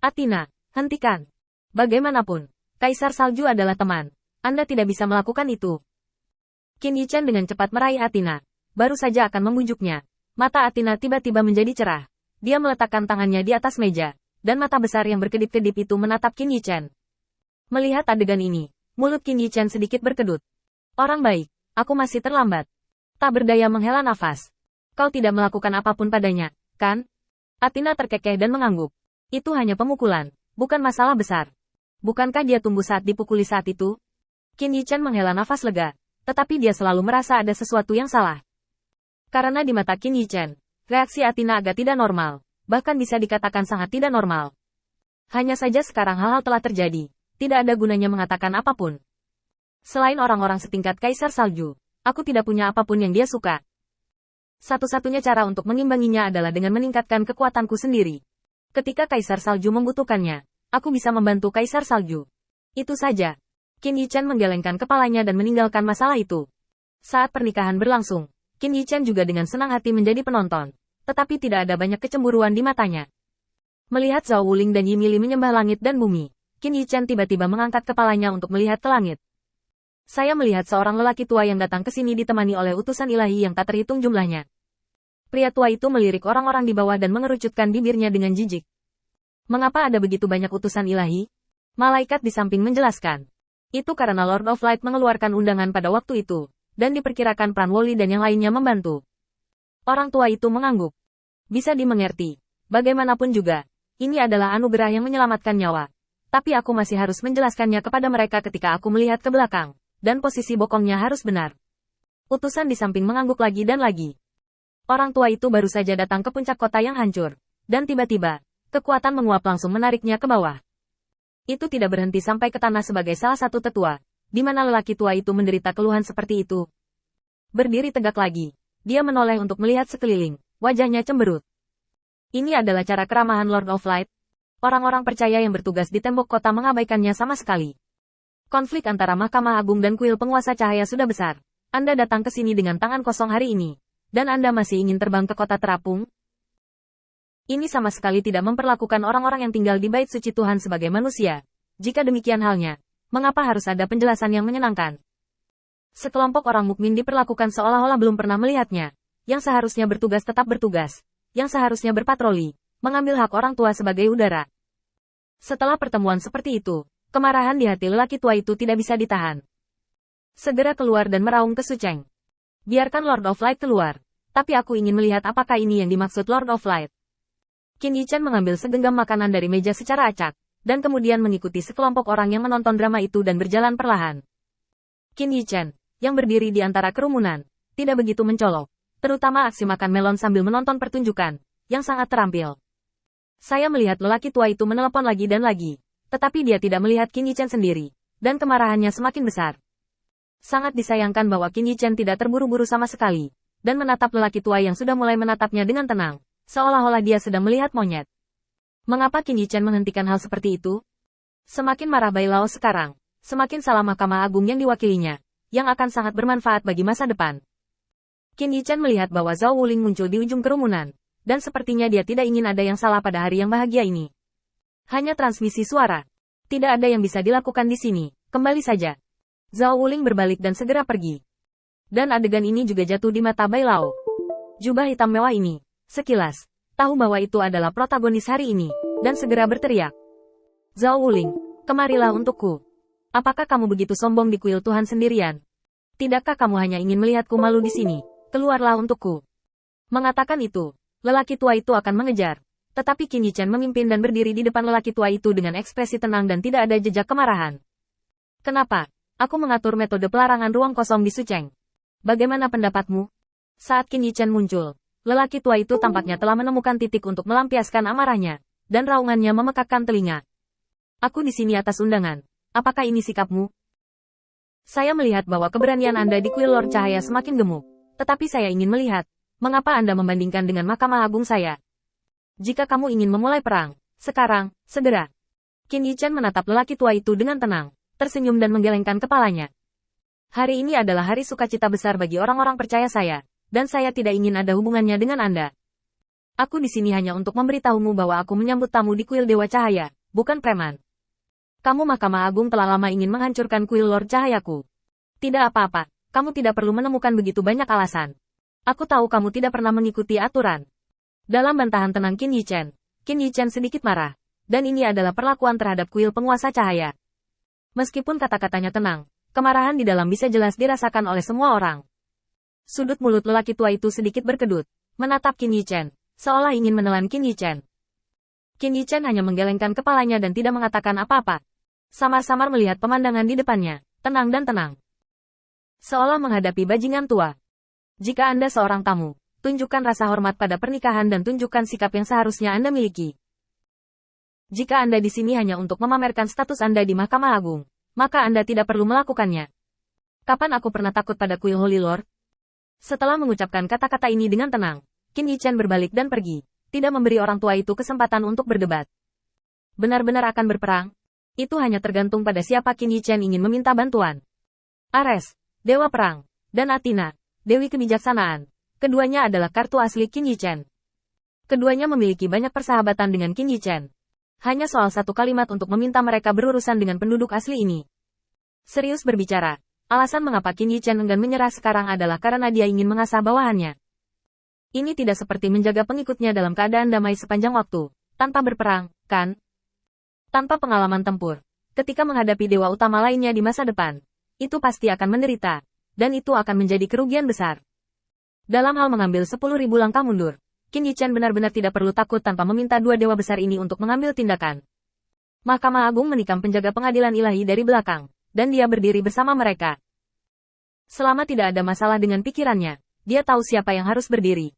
Athena, hentikan. Bagaimanapun, Kaisar Salju adalah teman. Anda tidak bisa melakukan itu. Qin Yichen dengan cepat meraih Athena. Baru saja akan membujuknya. Mata Athena tiba-tiba menjadi cerah. Dia meletakkan tangannya di atas meja. Dan mata besar yang berkedip-kedip itu menatap Qin Yichen. Melihat adegan ini, mulut Qin Yichen sedikit berkedut. Orang baik, aku masih terlambat. Tak berdaya menghela nafas. Kau tidak melakukan apapun padanya, kan? Athena terkekeh dan mengangguk. Itu hanya pemukulan, bukan masalah besar. Bukankah dia tumbuh saat dipukuli saat itu? Qin Yichen menghela nafas lega, tetapi dia selalu merasa ada sesuatu yang salah. Karena di mata Qin Yichen, reaksi Athena agak tidak normal, bahkan bisa dikatakan sangat tidak normal. Hanya saja sekarang hal-hal telah terjadi, tidak ada gunanya mengatakan apapun. Selain orang-orang setingkat Kaisar Salju, aku tidak punya apapun yang dia suka. Satu-satunya cara untuk mengimbanginya adalah dengan meningkatkan kekuatanku sendiri. Ketika Kaisar Salju membutuhkannya, aku bisa membantu Kaisar Salju. Itu saja. Qin Yichen menggelengkan kepalanya dan meninggalkan masalah itu. Saat pernikahan berlangsung, Qin Yichen juga dengan senang hati menjadi penonton. Tetapi tidak ada banyak kecemburuan di matanya. Melihat Zhao Wuling dan Yi Mili menyembah langit dan bumi, Qin Yichen tiba-tiba mengangkat kepalanya untuk melihat ke langit. Saya melihat seorang lelaki tua yang datang ke sini ditemani oleh utusan ilahi yang tak terhitung jumlahnya. Pria tua itu melirik orang-orang di bawah dan mengerucutkan bibirnya dengan jijik. Mengapa ada begitu banyak utusan ilahi? Malaikat di samping menjelaskan. Itu karena Lord of Light mengeluarkan undangan pada waktu itu, dan diperkirakan Pranwoli dan yang lainnya membantu. Orang tua itu mengangguk. Bisa dimengerti. Bagaimanapun juga, ini adalah anugerah yang menyelamatkan nyawa. Tapi aku masih harus menjelaskannya kepada mereka ketika aku melihat ke belakang, dan posisi bokongnya harus benar. Utusan di samping mengangguk lagi dan lagi. Orang tua itu baru saja datang ke puncak kota yang hancur, dan tiba-tiba, kekuatan menguap langsung menariknya ke bawah. Itu tidak berhenti sampai ke tanah sebagai salah satu tetua, di mana lelaki tua itu menderita keluhan seperti itu. Berdiri tegak lagi, dia menoleh untuk melihat sekeliling, wajahnya cemberut. Ini adalah cara keramahan Lord of Light. Orang-orang percaya yang bertugas di tembok kota mengabaikannya sama sekali. Konflik antara Mahkamah Agung dan kuil penguasa cahaya sudah besar. Anda datang ke sini dengan tangan kosong hari ini. Dan Anda masih ingin terbang ke kota terapung? Ini sama sekali tidak memperlakukan orang-orang yang tinggal di bait suci Tuhan sebagai manusia. Jika demikian halnya, mengapa harus ada penjelasan yang menyenangkan? Sekelompok orang mukmin diperlakukan seolah-olah belum pernah melihatnya. Yang seharusnya bertugas tetap bertugas. Yang seharusnya berpatroli, mengambil hak orang tua sebagai udara. Setelah pertemuan seperti itu, kemarahan di hati lelaki tua itu tidak bisa ditahan. Segera keluar dan meraung ke Sucheng. Biarkan Lord of Light keluar. Tapi aku ingin melihat apakah ini yang dimaksud Lord of Light. Qin Yichen mengambil segenggam makanan dari meja secara acak, dan kemudian mengikuti sekelompok orang yang menonton drama itu dan berjalan perlahan. Qin Yichen, yang berdiri di antara kerumunan, tidak begitu mencolok, terutama aksi makan melon sambil menonton pertunjukan, yang sangat terampil. Saya melihat lelaki tua itu menelepon lagi dan lagi, tetapi dia tidak melihat Qin Yichen sendiri, dan kemarahannya semakin besar. Sangat disayangkan bahwa Qin Yichen tidak terburu-buru sama sekali, dan menatap lelaki tua yang sudah mulai menatapnya dengan tenang, seolah-olah dia sedang melihat monyet. Mengapa Qin Yichen menghentikan hal seperti itu? Semakin marah Bai Lao sekarang, semakin salah Mahkamah Agung yang diwakilinya, yang akan sangat bermanfaat bagi masa depan. Qin Yichen melihat bahwa Zhao Wuling muncul di ujung kerumunan, dan sepertinya dia tidak ingin ada yang salah pada hari yang bahagia ini. Hanya transmisi suara. Tidak ada yang bisa dilakukan di sini, kembali saja. Zhao Wuling berbalik dan segera pergi. Dan adegan ini juga jatuh di mata Bai Lao. Jubah hitam mewah ini, sekilas, tahu bahwa itu adalah protagonis hari ini, dan segera berteriak. Zhao Wuling, kemarilah untukku. Apakah kamu begitu sombong di kuil Tuhan sendirian? Tidakkah kamu hanya ingin melihatku malu di sini? Keluarlah untukku. Mengatakan itu, lelaki tua itu akan mengejar. Tetapi Qin Yichen memimpin dan berdiri di depan lelaki tua itu dengan ekspresi tenang dan tidak ada jejak kemarahan. Kenapa? Aku mengatur metode pelarangan ruang kosong di Sucheng. Bagaimana pendapatmu? Saat Qin Yichen muncul, lelaki tua itu tampaknya telah menemukan titik untuk melampiaskan amarahnya, dan raungannya memekakkan telinga. Aku di sini atas undangan. Apakah ini sikapmu? Saya melihat bahwa keberanian Anda di kuil Lord Cahaya semakin gemuk. Tetapi saya ingin melihat, mengapa Anda membandingkan dengan Mahkamah Agung saya? Jika kamu ingin memulai perang, sekarang, segera. Qin Yichen menatap lelaki tua itu dengan tenang, tersenyum dan menggelengkan kepalanya. Hari ini adalah hari sukacita besar bagi orang-orang percaya saya, dan saya tidak ingin ada hubungannya dengan Anda. Aku di sini hanya untuk memberitahumu bahwa aku menyambut tamu di kuil Dewa Cahaya, bukan preman. Kamu Mahkamah Agung telah lama ingin menghancurkan kuil Lord Cahayaku. Tidak apa-apa, kamu tidak perlu menemukan begitu banyak alasan. Aku tahu kamu tidak pernah mengikuti aturan. Dalam bantahan tenang Qin Yichen sedikit marah. Dan ini adalah perlakuan terhadap kuil penguasa cahaya. Meskipun kata-katanya tenang, kemarahan di dalam bisa jelas dirasakan oleh semua orang. Sudut mulut lelaki tua itu sedikit berkedut, menatap Qin Yichen, seolah ingin menelan Qin Yichen. Qin Yichen hanya menggelengkan kepalanya dan tidak mengatakan apa-apa. Samar-samar melihat pemandangan di depannya, tenang dan tenang. Seolah menghadapi bajingan tua. Jika Anda seorang tamu, tunjukkan rasa hormat pada pernikahan dan tunjukkan sikap yang seharusnya Anda miliki. Jika Anda di sini hanya untuk memamerkan status Anda di Mahkamah Agung, maka Anda tidak perlu melakukannya. Kapan aku pernah takut pada kuil Holy Lord? Setelah mengucapkan kata-kata ini dengan tenang, Qin Yichen berbalik dan pergi, tidak memberi orang tua itu kesempatan untuk berdebat. Benar-benar akan berperang? Itu hanya tergantung pada siapa Qin Yichen ingin meminta bantuan. Ares, Dewa Perang, dan Athena, Dewi Kebijaksanaan. Keduanya adalah kartu asli Qin Yichen. Keduanya memiliki banyak persahabatan dengan Qin Yichen. Hanya soal satu kalimat untuk meminta mereka berurusan dengan penduduk asli ini. Serius berbicara, alasan mengapa Qin Yichen enggan menyerah sekarang adalah karena dia ingin mengasah bawahannya. Ini tidak seperti menjaga pengikutnya dalam keadaan damai sepanjang waktu, tanpa berperang, kan? Tanpa pengalaman tempur, ketika menghadapi dewa utama lainnya di masa depan, itu pasti akan menderita, dan itu akan menjadi kerugian besar. Dalam hal mengambil 10.000 langkah mundur, Qin Yichen benar-benar tidak perlu takut tanpa meminta dua dewa besar ini untuk mengambil tindakan. Mahkamah Agung menikam penjaga pengadilan ilahi dari belakang, dan dia berdiri bersama mereka. Selama tidak ada masalah dengan pikirannya, dia tahu siapa yang harus berdiri.